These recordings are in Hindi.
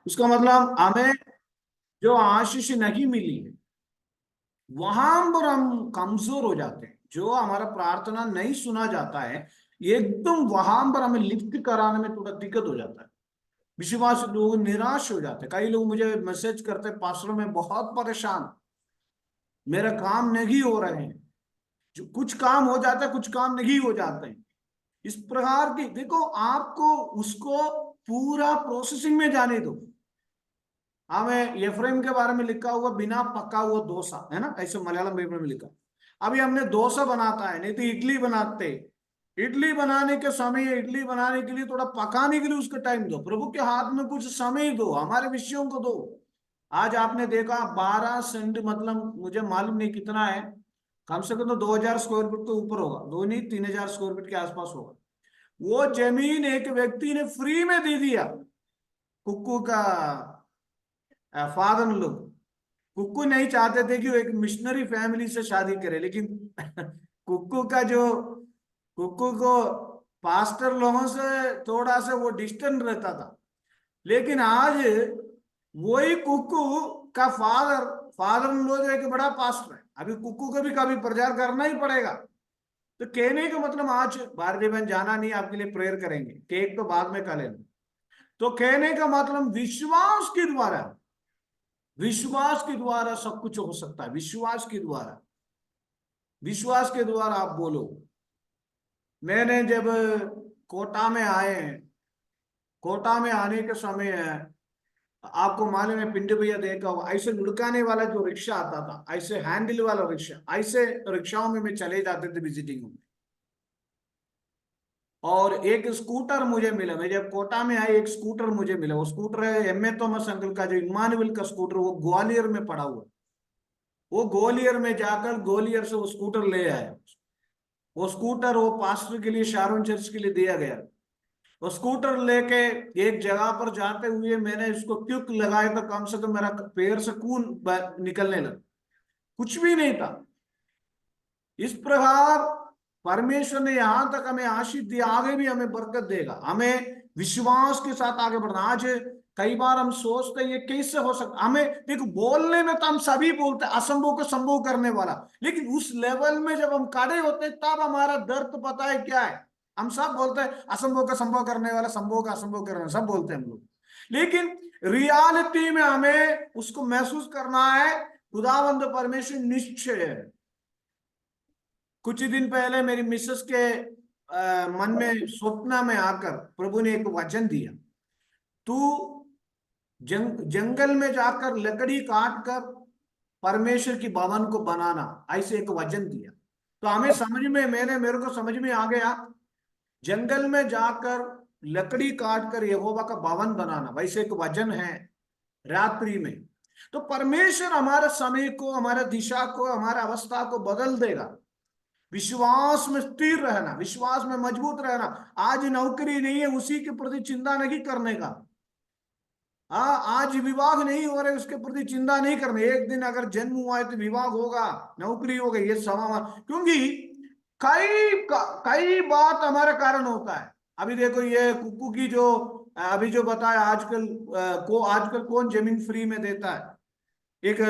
उसका मतलब हमें जो आशीष नहीं मिली है वहां पर हम कमजोर हो जाते हैं, जो हमारा प्रार्थना नहीं सुना जाता है एकदम वहां पर हमें लिफ्ट कराने में थोड़ा दिक्कत हो जाता है। विश्वास लोग निराश हो जाते हैं। कई लोग मुझे मैसेज करते हैं, पास्टर मैं बहुत परेशान, मेरा काम नहीं हो रहे हैं। जो कुछ काम हो जाता है, कुछ काम नहीं हो जाते हैं। इस प्रकार की देखो, आपको उसको पूरा प्रोसेसिंग में जाने दो। हमें यफ्रेम के बारे में लिखा हुआ बिना पका हुआ डोसा है ना, ऐसे मलयालम पेपर में लिखा। अभी हमने डोसा बनाता है, नहीं तो इडली बनाते। इडली बनाने के समय, इडली बनाने के लिए थोड़ा पकाने के लिए उसका टाइम दो। प्रभु के हाथ में कुछ समय दो, हमारे विषयों को दो। आज आपने देखा 12 सेंट, मतलब मुझे मालूम नहीं कितना है, कम से कम तो 2000 स्क्वायर फीट के ऊपर होगा, दो नहीं 3000 स्क्वायर फीट के आसपास होगा। वो जमीन एक व्यक्ति ने फ्री में दे दिया। कुक्कू का फादर लोग, कुक्कू नहीं चाहते थे कि वो एक मिशनरी फैमिली से शादी करे, लेकिन कुक्कू का जो, कुक्कू को पास्टर लोगों से थोड़ा सा वो डिस्टेंट रहता था। लेकिन आज वही कुक्कू का फादर, फादर इन लो जो एक बड़ा पास्टर है। अभी कुक्कू को भी कभी प्रचार करना ही पड़ेगा। तो कहने का मतलब, आज भारतीय बहन जाना नहीं, आपके लिए प्रेयर करेंगे, केक तो बाद में खा लेना। तो कहने का मतलब विश्वास के द्वारा, विश्वास के द्वारा सब कुछ हो सकता है। विश्वास के द्वारा, विश्वास के द्वारा आप बोलो। मैंने जब कोटा में आए, कोटा में आने के समय आपको मालूम है, पिंडे भैया देखा होगा, ऐसे लुढ़काने वाला जो रिक्शा आता था, ऐसे हैंडल वाला रिक्शा, ऐसे रिक्शाओं में मैं चले जाते थे विजिटिंग में। और एक स्कूटर मुझे मिला, मैं जब कोटा में आई एक स्कूटर मुझे मिला। वो स्कूटर है एम ए थॉमस अंकल का, जो इमानुएल का स्कूटर, वो ग्वालियर में पड़ा हुआ। वो ग्वालियर में जाकर ग्वालियर से वो स्कूटर ले आया। वो स्कूटर वो पास्टर के लिए, शारोन चर्च के लिए दिया गया। वो स्कूटर लेके एक जगह पर जाते हुए मैंने इसको क्यों लगाया, तो कम से कम मेरा पैर से खून निकलने लगा। कुछ भी नहीं था। इस प्रकार परमेश्वर ने यहां तक हमें आशीष दिया, आगे भी हमें बरकत देगा। हमें विश्वास के साथ आगे बढ़ना। आज कई बार हम सोचते हैं ये कैसे हो सकता, हमें देखो बोलने में तो हम सभी बोलते हैं असंभव को संभव करने वाला, लेकिन उस लेवल में जब हम खड़े होते हैं तब हमारा दर्द पता है क्या है। हम सब बोलते हैं असंभव का संभव करने वाला, संभव का असंभव करने वाला, सब बोलते हैं हम लोग। लेकिन रियलिटी में हमें उसको महसूस करना है। खुदावंद परमेश्वर निश्चय है। कुछ दिन पहले मेरी मिसेस के मन में स्वप्न में आकर प्रभु ने एक वचन दिया, तू जंगल में जाकर लकड़ी काट कर परमेश्वर की भवन को बनाना, ऐसे एक वचन दिया। तो हमें समझ में, मेरे को समझ में आ गया, जंगल में जाकर लकड़ी काट कर यहोवा का भवन बनाना, वैसे एक वचन है रात्रि में। तो परमेश्वर हमारे समय को, हमारे दिशा को, हमारे अवस्था को बदल देगा। विश्वास में स्थिर रहना, विश्वास में मजबूत रहना। आज नौकरी नहीं है, उसी के प्रति चिंता नहीं करने का। हाँ, आज विवाह नहीं हो रहे, उसके प्रति चिंता नहीं करने। एक दिन अगर जन्म हुआ है तो विवाह होगा, नौकरी होगा, ये सवाल। क्योंकि कई बात हमारे कारण होता है। अभी देखो ये कुक्कू की जो अभी जो बताया, आजकल आजकल कौन जमीन फ्री में देता है। एक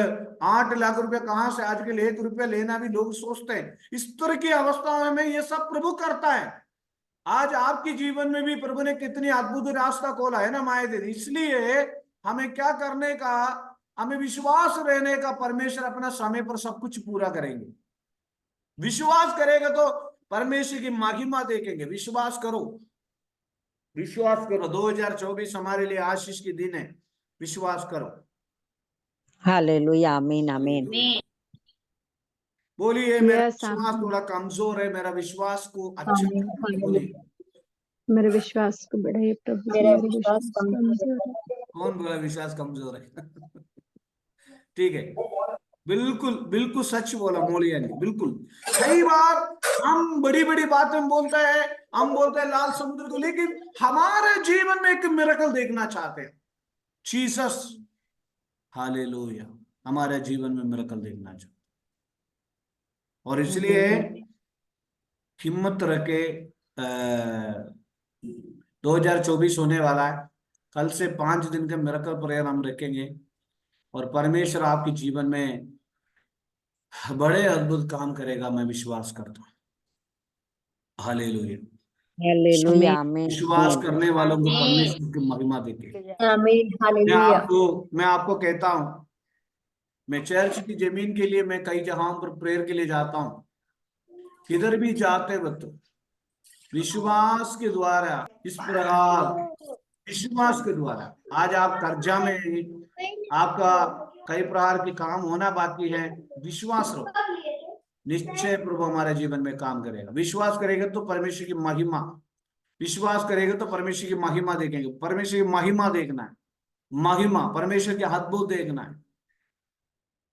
8 लाख रुपया कहां से, आजकल 1 रुपया लेना भी लोग सोचते हैं। इस तरह की अवस्थाओं में ये सब प्रभु करता है। आज आपके जीवन में भी प्रभु ने कितनी अद्भुत रास्ता खोला है ना माए दे। इसलिए हमें क्या करने का, हमें विश्वास रहने का, परमेश्वर अपना समय पर सब कुछ पूरा करेंगे। विश्वास करेगा तो परमेश्वर की महिमा देखेंगे। विश्वास करो, विश्वास करो। 2024 हमारे लिए आशीष के दिन है, विश्वास करो। हालेलुया, आमीन आमीन। हालेलुया। बोलिए, मेरा यस विश्वास आमीन थोड़ा कमजोर है, मेरा विश्वास को अच्छा आमीन करना। बोलिए, हालेलुया। मेरे विश्वास को बढ़ाइए प्रभु जी, मेरा मेरे विश्वास विश्वास कमजोर है। कौन बोला विश्वास कमजोर है? ठीक है, बिल्कुल बिल्कुल सच बोला मोलिया ने, बिल्कुल। कई बार हम बड़ी बड़ी बातें बोलते हैं, हम बोलते हैं लाल समुद्र को, लेकिन हमारे जीवन में एक मिरेकल देखना चाहते हैं। जीसस, हालेलुया, हमारे जीवन में मिरेकल देखना चाहते, और इसलिए हिम्मत रखे। 2024 होने वाला है, कल से 5 दिन के मिरेकल प्रेयर हम रखेंगे और परमेश्वर आपके जीवन में बड़े अद्भुत काम करेगा, मैं विश्वास करता हूँ। हालेलुया। हालेलुया, आमीन, विश्वास आमीन, करने वालों को परमेश्वर की महिमा देंगे। आमीन, हालेलुया। मैं आपको कहता हूँ, मैं चर्च की जमीन के लिए मैं कई जगहों पर प्रेयर के लिए जाता हूँ। किधर भी जाते वक्त विश्वास के द्वारा इस प्रकार, विश्वास के द्वारा आज आप कर्जा में हैं, आपका कई प्रकार के काम होना बाकी है, विश्वास रखो, निश्चय प्रभु हमारे जीवन में काम करेगा। विश्वास करेगा तो परमेश्वर की महिमा, विश्वास करेगा तो परमेश्वर की महिमा देखेंगे। परमेश्वर की महिमा देखना है, महिमा परमेश्वर के अद्भुत देखना है।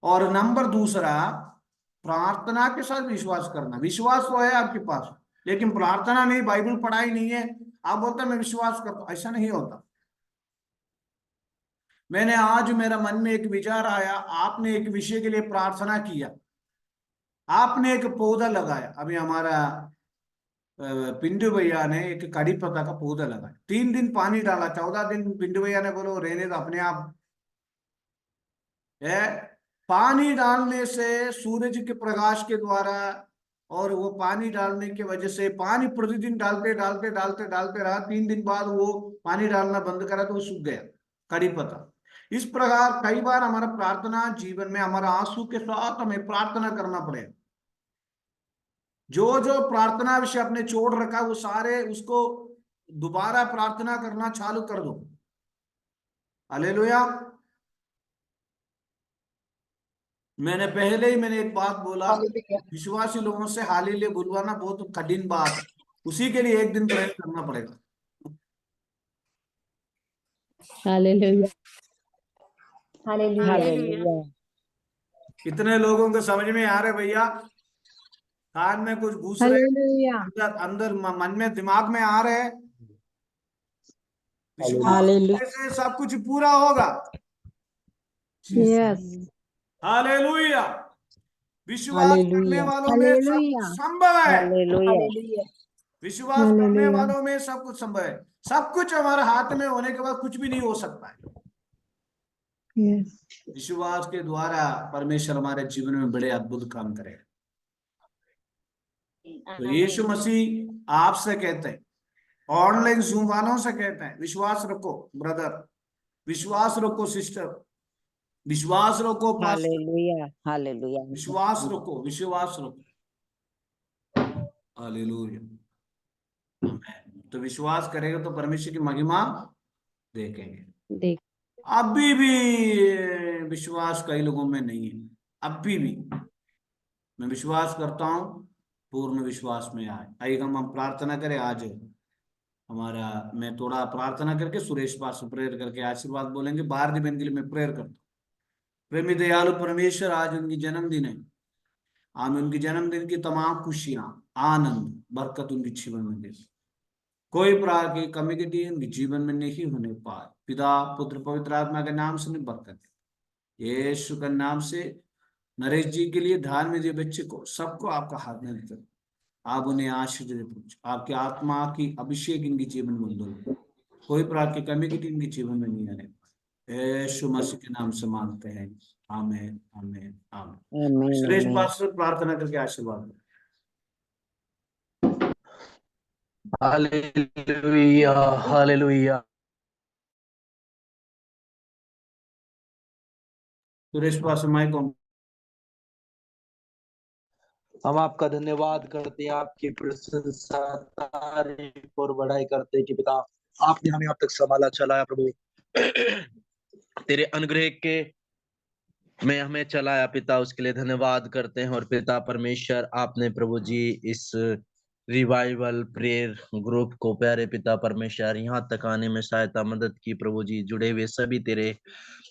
और नंबर दूसरा, प्रार्थना के साथ विश्वास करना। विश्वास तो है आपके पास, लेकिन प्रार्थना नहीं, बाइबल पढ़ाई नहीं है, आप बोलते मैं विश्वास करता हूं, ऐसा नहीं होता। मैंने आज मेरा मन में एक विचार आया, आपने एक विषय के लिए प्रार्थना किया, आपने एक पौधा लगाया। अभी हमारा पिंडू भैया ने एक कड़ी पत्ता का पौधा लगाया, 3 दिन पानी डाला, 14 दिन पिंडू भैया ने बोलो रहने तो अपने आप है। पानी डालने से सूरज के प्रकाश के द्वारा, और वो पानी डालने की वजह से, पानी प्रतिदिन डालते डालते डालते डालते रहा, 3 दिन बाद वो पानी डालना बंद करा तो वो सूख गया कड़ी पत्ता। इस प्रकार कई बार हमारा प्रार्थना जीवन में हमारा आंसू के साथ हमें प्रार्थना करना पड़ेगा। जो जो प्रार्थना विषय अपने छोड़ रखा वो सारे उसको दोबारा प्रार्थना करना चालू कर दो। हालेलुया। मैंने एक बात बोला, विश्वासी लोगों से हालेलुया बुलवाना बहुत कठिन बात है, उसी के लिए एक दिन प्रयास करना पड़ेगा। Hallelujah, hallelujah. हालेलुया, कितने लोगों को समझ में आ रहे भैया? कान में कुछ घुस रहे, हालेलुया। अंदर अंदर मन में दिमाग में आ रहे। विश्वास हालेलुया, करने से सब कुछ पूरा होगा। यस। हालेलुया। विश्वास करने हालेलुया, वालों में सब कुछ हालेलुया। संभव है। Hallelujah, hallelujah. विश्वास करने हालेलुया। वालों में सब कुछ संभव है। सब कुछ हमारे हाथ में होने के बाद कुछ भी नहीं हो सकता है। यस। विश्वास के द्वारा परमेश्वर हमारे जीवन में बड़े अद्भुत काम करेगा। तो यीशु मसीह आपसे कहते हैं, ऑनलाइन जूम वालों से कहते हैं, विश्वास रखो ब्रदर, विश्वास रखो सिस्टर, विश्वास रखो पास्टर, हालेलुया, हालेलुया, विश्वास रखो, विश्वास रखो। हालेलुया। आमीन। तो विश्वास करेगा तो परमेश्वर की महिमा देखेंगे। देख, अभी भी विश्वास कई लोगों में नहीं है, अभी भी। मैं विश्वास करता हूँ पूर्ण विश्वास में आए। आइए हम प्रार्थना करें आज हमारा। मैं थोड़ा प्रार्थना करके सुरेश पास प्रेयर करके आशीर्वाद बोलेंगे। भारती बहन के लिए मैं प्रेयर करता हूँ। प्रेमी दयालु परमेश्वर, आज उनकी जन्मदिन है, आमीन। उनकी जन्मदिन की तमाम खुशियां, आनंद, बरकत उनके जीवन में दे। कोई प्रकार की कमी की उनके जीवन में नहीं होने पाए। पिता पुत्र पवित्र आत्मा के नाम से बरकत, यीशु के नाम से। नरेश जी के लिए ध्यान में दिए बच्चे को, सबको आपका हाथ में देते, आप उन्हें आशीष दे, आपकी आत्मा की अभिषेक इनके जीवन में दो। कोई प्रकार की कमी की इनके जीवन में नहीं आने पाए। यीशु मसीह के नाम से मांगते हैं, आमीन, आमीन, आमीन। आमीन, सुरेश आमीन। पास्टर प्रार्थना करके आशीर्वाद दें। Hallelujah, hallelujah. Suresh pastor mike on. हम आपका धन्यवाद करते हैं, आपकी प्रशंसा, तारीफ और बड़ाई करते हैं कि पिता आपने हमें अब तक संभाला, चलाया प्रभु। तेरे अनुग्रह के में हमें चलाया पिता, उसके लिए धन्यवाद करते हैं। और पिता परमेश्वर, आपने प्रभु जी इस रिवाइवल प्रेयर ग्रुप को प्यारे पिता परमेश्वर यहाँ तक आने में सहायता मदद की प्रभु जी। जुड़े हुए सभी तेरे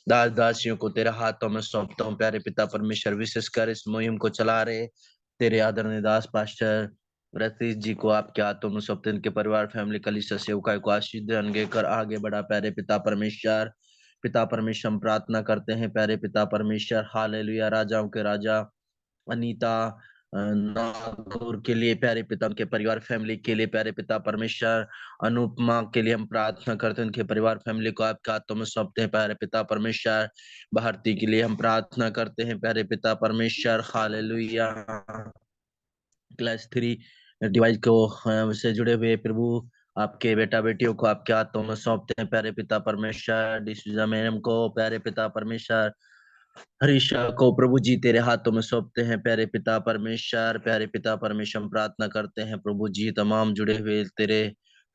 दास दासियों को तेरे हाथों में सौंपता हूँ प्यारे पिता परमेश्वर। विशेषकर इस मुहिम को चला रहे तेरे आदरणीय दास पास्टर रतीश जी को आपके हाथों में सौंपते, इनके परिवार, फैमिली, कलीसिया, सेवकाई को आशीष दे कर आगे बढ़ा प्यारे पिता परमेश्वर। पिता परमेश्वर हम प्रार्थना करते हैं प्यारे पिता परमेश्वर, हालेलुया। राजाओं के राजा अनीता नागौर के लिए प्यारे पिता, उनके परिवार फैमिली के लिए प्यारे पिता परमेश्वर, अनुपमा के लिए हम प्रार्थना करते हैं, उनके परिवार फैमिली को आपके हाथों में सौंपते हैं प्यारे पिता परमेश्वर। भारती के लिए हम प्रार्थना करते हैं प्यारे पिता परमेश्वर, हालेलुया। क्लास 3 डिवाइस को से जुड़े हुए प्रभु आपके बेटा बेटियों को आपके हाथों में सौंपते हैं प्यारे पिता परमेश्वर। डिसूजा मैडम को प्यारे पिता परमेश्वर, हरीशा को प्रभु जी तेरे हाथों में सौंपते हैं प्यारे पिता परमेश्वर। प्यारे पिता परमेश्वर, हम प्रार्थना करते हैं प्रभु जी तमाम जुड़े हुए तेरे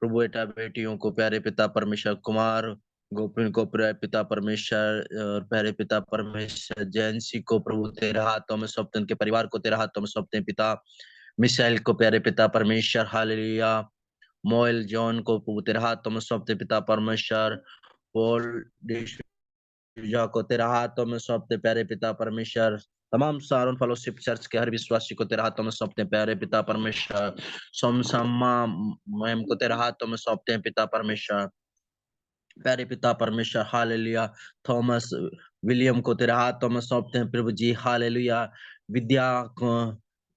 प्रभु बेटा बेटियों को प्यारे पिता परमेश्वर, कुमार गोपिन को प्यारे पिता परमेश्वर, और प्यारे पिता परमेश्वर जैंसी को प्रभु तेरे हाथों में सौंपते हैं, उनके परिवार को तेरे हाथों में सौंपते हैं पिता। मिसाइल को प्यारे पिता परमेश्वर, हालेलुया। मोएल जॉन को प्रभु तेरे हाथों में सौंपते हैं पिता परमेश्वर। पॉल डिसूजा को तेरे हाथों में सौंपते प्यारे पिता परमेश्वर। तमाम सारोन फेलोशिप चर्च के हर विश्वासी को तेरे हाथों में सौंपते हैं प्यारे पिता परमेश्वर। सोमसम्मा मैम को तेरे हाथों में सौंपते हैं पिता परमेश्वर, प्यारे पिता परमेश्वर, हालेलुया। थॉमस विलियम को तेरे हाथों में सौंपते हैं प्रभु जी, हालेलुया। विद्या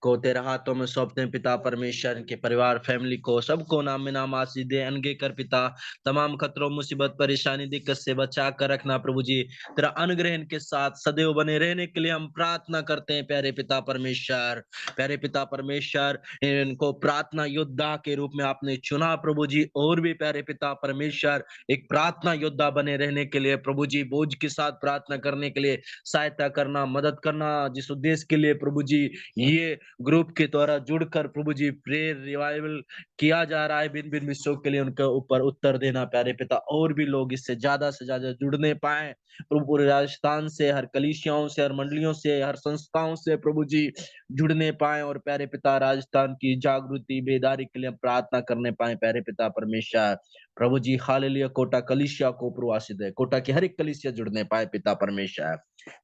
को तेरे हाथों में सौंपते हैं पिता परमेश्वर, के परिवार फैमिली को सबको नाम में नाम आशीष दे, अनगे कर पिता। तमाम खतरों मुसीबत परेशानी दिक्कत से बचा कर रखना प्रभु जी। तेरा अनुग्रह इनके साथ सदैव बने रहने के लिए हम प्रार्थना करते हैं प्यारे पिता परमेश्वर। प्यारे पिता परमेश्वर, इनको प्रार्थना योद्धा के रूप में आपने चुना प्रभु जी, और भी प्यारे पिता परमेश्वर एक प्रार्थना योद्धा बने रहने के लिए प्रभु जी, बोझ के साथ प्रार्थना करने के लिए सहायता करना, मदद करना, जिस उद्देश्य के लिए प्रभु जी ये ग्रुप के द्वारा जुड़कर प्रभु जी प्रेयर रिवाइवल किया जा रहा है, भिन्न भिन्न विषयों के लिए उनके ऊपर उत्तर देना प्यारे पिता, और भी लोग इससे ज्यादा से ज्यादा जुड़ने पाए प्रभु। पूरे राजस्थान से, हर कलीसियाओं से, हर मंडलियों से, हर संस्थाओं से प्रभु जी जुड़ने पाए, और प्यारे पिता राजस्थान की जागृति बेदारी के लिए प्रार्थना करने पाए प्यारे पिता परमेश्वर। प्रभु जी हालेलुया, कोटा कलीसिया को प्रवासित है, कोटा की हर एक कलीसिया जुड़ने पाए पिता परमेश्वर।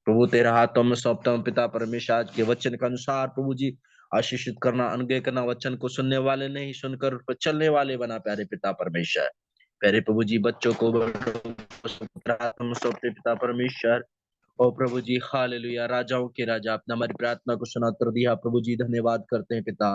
प्रभु तेरे हाथों में सौंपता हूं पिता परमेश्वर, आज के वचन के अनुसार प्रभु जी आशीषित करना, अनुग्रह करना, वचन को सुनने वाले नहीं सुनकर चलने वाले बना प्यारे पिता परमेश्वर। प्यारे प्रभु जी बच्चों को सौंपते पिता परमेश्वर। ओ प्रभु जी हालेलुया, राजाओं के राजा, आपने हमारी प्रार्थना को सुना उत्तर दिया प्रभु जी, धन्यवाद करते हैं पिता।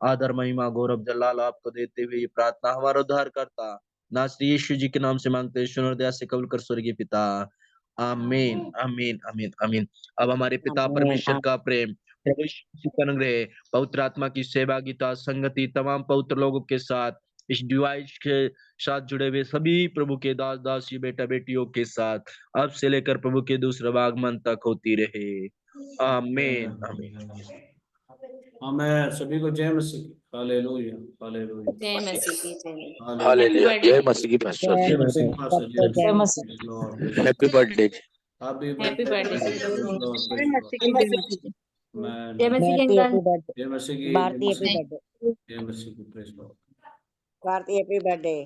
आदर महिमा गौरव जलाल आपको देते हुए ये प्रार्थना हमारा उद्धार करता नासरी यीशु जी के नाम से मांगते हैं, सुनो दया से कबूल कर स्वर्गीय पिता, आमीन आमीन आमीन आमीन। अब हमारे पिता आमीन, परमेश्वर का प्रेम, प्रभु यीशु मसीह का अनुग्रह, पवित्र आत्मा की सहभागिता, संगति तमाम पवित्र लोगों के साथ, इस डिवाइस के साथ जुड़े हुए सभी प्रभु के दास दासी बेटा बेटियों के साथ अब से लेकर प्रभु के दूसरे आगमन तक होती रहे, आमीन आमीन। हमें सभी को जय मसीह की, हालेलुया हालेलुया जय मसीह की जय। हालेलुया, जय मसीह की पास्टर जय जय जी, मसीह की पास्टर जी, जय praise Lord, praise Lord. Happy birthday. Happy happy birthday, birthday praise Lord, praise जय लॉर्ड। मसीह की, जय मसीह की। मैं जय मसीह की भारती अंकल। हैप्पी बर्थडे, जय मसीह की, जय भारती हैप्पी मसीह की, बर्थडे, जय मसीह की, praise lord. Bharti happy birthday.